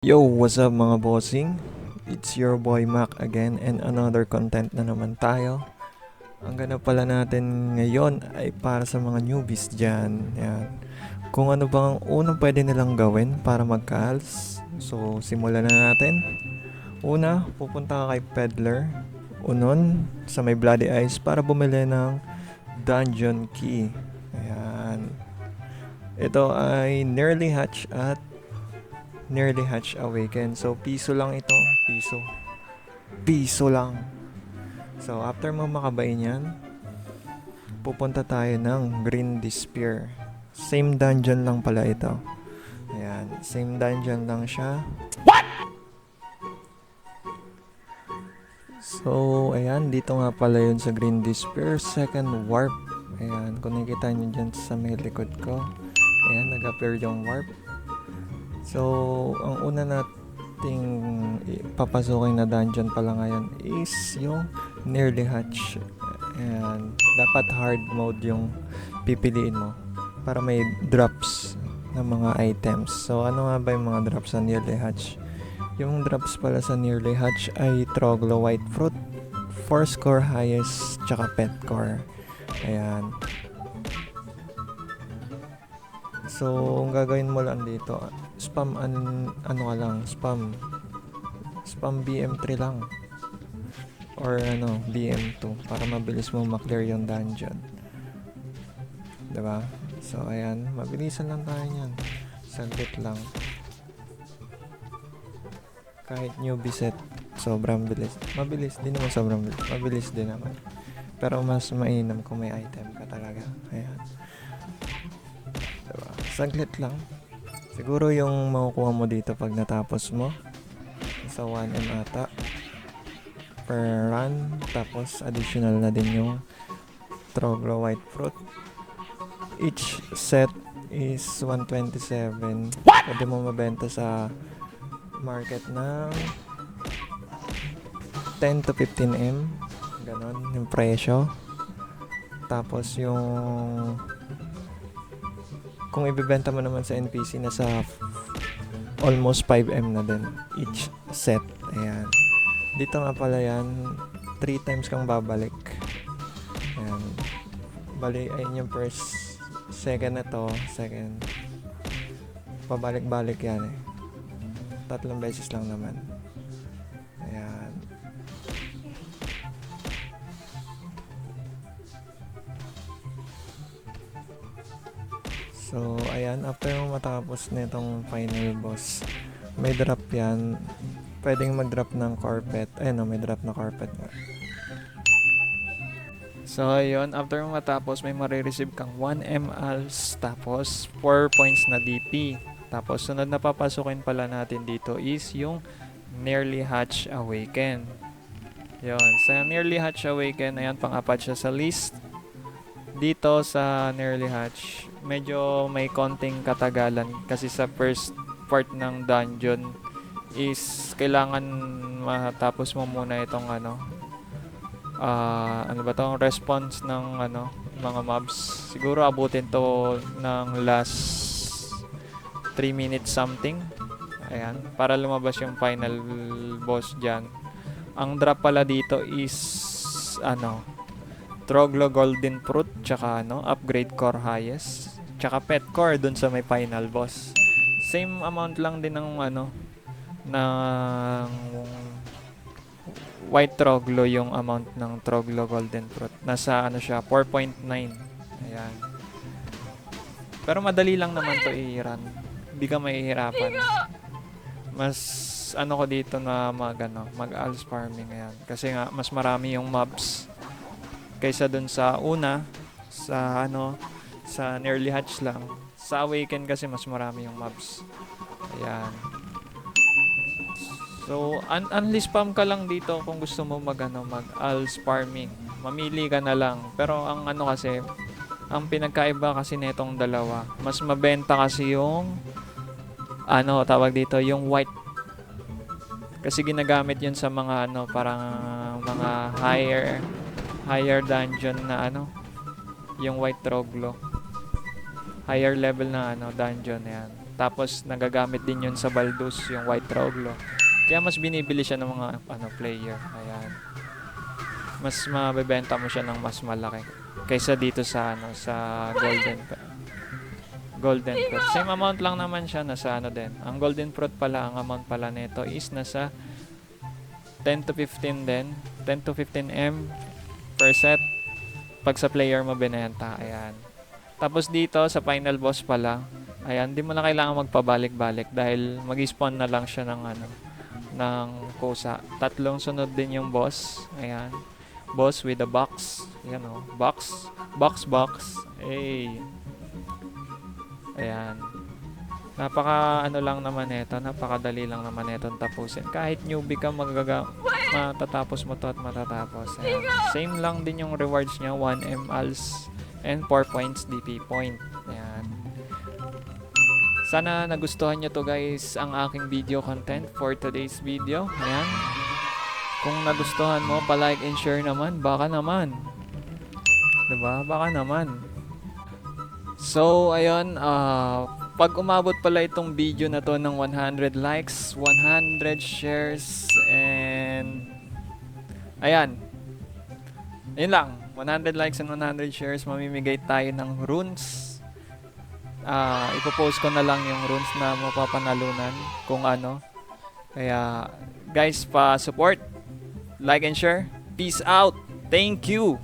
Yo, what's up mga bossing? It's your boy Mac again and another content na naman tayo. Ang ganap pala natin ngayon ay para sa mga newbies dyan. Yan. Kung ano bang unang pwede nilang gawin para magka-ALS. So, simulan na natin. Una, pupunta ka kay Peddler. Unon, sa may Bloody Eyes para bumili ng Dungeon Key. Ayan. Ito ay Nearly Hatch at Nearly Hatch Awaken. So, piso lang ito. Piso. Piso lang. So, after mo makabain yan, pupunta tayo ng Green Despair. Same dungeon lang pala ito. Ayan. Same dungeon lang siya. So, ayan. Dito nga pala yun sa Green Despair. Second warp. Ayan. Kung nakikita nyo dyan sa may likod ko. Ayan. Nag-appear yung warp. So, ang una nating papasukin na dungeon pala ngayon is yung Nearly Hatch. And dapat hard mode yung pipiliin mo para may drops ng mga items. So, ano nga ba yung mga drops sa Nearly Hatch? Yung drops pala sa Nearly Hatch ay Troglo White Fruit, 4 score highest, tsaka Pet Core. Ayan. So, ang gagawin mo lang dito, spam ano ka lang, spam BM3 lang or BM2 para mabilis mo ma-clear yung dungeon. 'Di ba? So, ayan, mabilisan lang tayo niyan. Saglit lang. Kahit newbie set, sobrang bilis. Mabilis din naman, sobrang bilis. Mabilis din naman. Pero mas mainam kung may item ka talaga. Ayan. Diba? Saglit lang. Siguro yung makukuha mo dito pag natapos mo sa 1M ata per run. Tapos additional na din yung Troglo White Fruit. Each set is 127. Pwede mo mabenta sa market ng 10 to 15M. Ganon yung presyo. Tapos yung kung ibebenta mo naman sa NPC, nasa almost 5M na din each set. Ayan. Dito nga pala yan, 3 times kang babalik. Ayan. Bali, ayun yung first, second na to, second. Pabalik-balik yan eh. 3 beses lang naman. Ayan. So, ayan, after mo matapos nitong final boss, may drop yan. Pwedeng mag-drop ng carpet. Ayun o, may drop na carpet nga. So, ayun, after mo matapos, may marireceive kang 1M ALS, tapos 4 points na DP. Tapos, sunod na papasukin pala natin dito is yung Nearly Hatch Awaken. Yun, sa Nearly Hatch Awaken, ayan, pang-apat siya sa list. Dito sa Nearly Hatch, medyo may konting katagalan kasi sa first part ng dungeon is kailangan matapos mo muna itong ano ba tong response ng mga mobs. Siguro abutin to ng last 3 minutes something. Ayan, para lumabas yung final boss dyan. Ang drop pala dito is Troglo Golden Fruit, tsaka upgrade core highest, tsaka pet core dun sa may final boss. Same amount lang din ng ng white Troglo, yung amount ng Troglo Golden Fruit. Nasa siya, 4.9. Ayan. Pero madali lang naman to i-run. Hindi ka mahihirapan. Mas ko dito na mag-ALS farming. Ayan. Kasi nga, mas marami yung mobs kaysa dun sa una, sa sa Nearly Hatch lang. Sa Awaken kasi mas marami yung mobs. Ayan. So, unli spam ka lang dito kung gusto mo mag-ALS farming. Mamili ka na lang. Pero ang kasi, ang pinagkaiba kasi netong dalawa, mas mabenta kasi yung tawag dito, yung white. Kasi ginagamit yun sa mga parang mga higher dungeon na yung white Troglo. Higher level na dungeon yan. Tapos nagagamit din yun sa Baldus, yung White Roglo. Kaya mas binibili siya ng mga player. Ayan. Mas mabebenta mo siya ng mas malaki kaysa dito sa sa Golden Fruit. Same amount lang naman siya, nasa din. Ang Golden Fruit pala, ang amount pala nito is nasa 10 to 15 din. 10 to 15 M per set pag sa player mo binenta. Ayan. Tapos dito sa final boss pala, ayan, di mo na kailangan magpabalik-balik dahil mag-spawn na lang siya ng ng kusa. 3 sunod din yung boss. Ayan. Boss with a box. Ayan o. Box. Box. Ayan. Napaka lang naman ito. Napakadali lang naman itong tapusin. Kahit newbie ka matatapos mo to at matatapos. Ayan. Same lang din yung rewards niya. 1 MALs and 4 points DP point. Ayan. Sana nagustuhan nyo to guys ang aking video content for today's video. Ayan. Kung nagustuhan mo, pa-like and share naman. Baka naman. Diba? Baka naman. So, ayun. Pag umabot pala itong video na to ng 100 likes, 100 shares, and ayan. Ayun lang. 100 likes and 100 shares, mamimigay tayo ng runes. Ipopost ko na lang yung runes na mapapanalunan kung ano. Kaya, guys, pa-support. Like and share. Peace out. Thank you.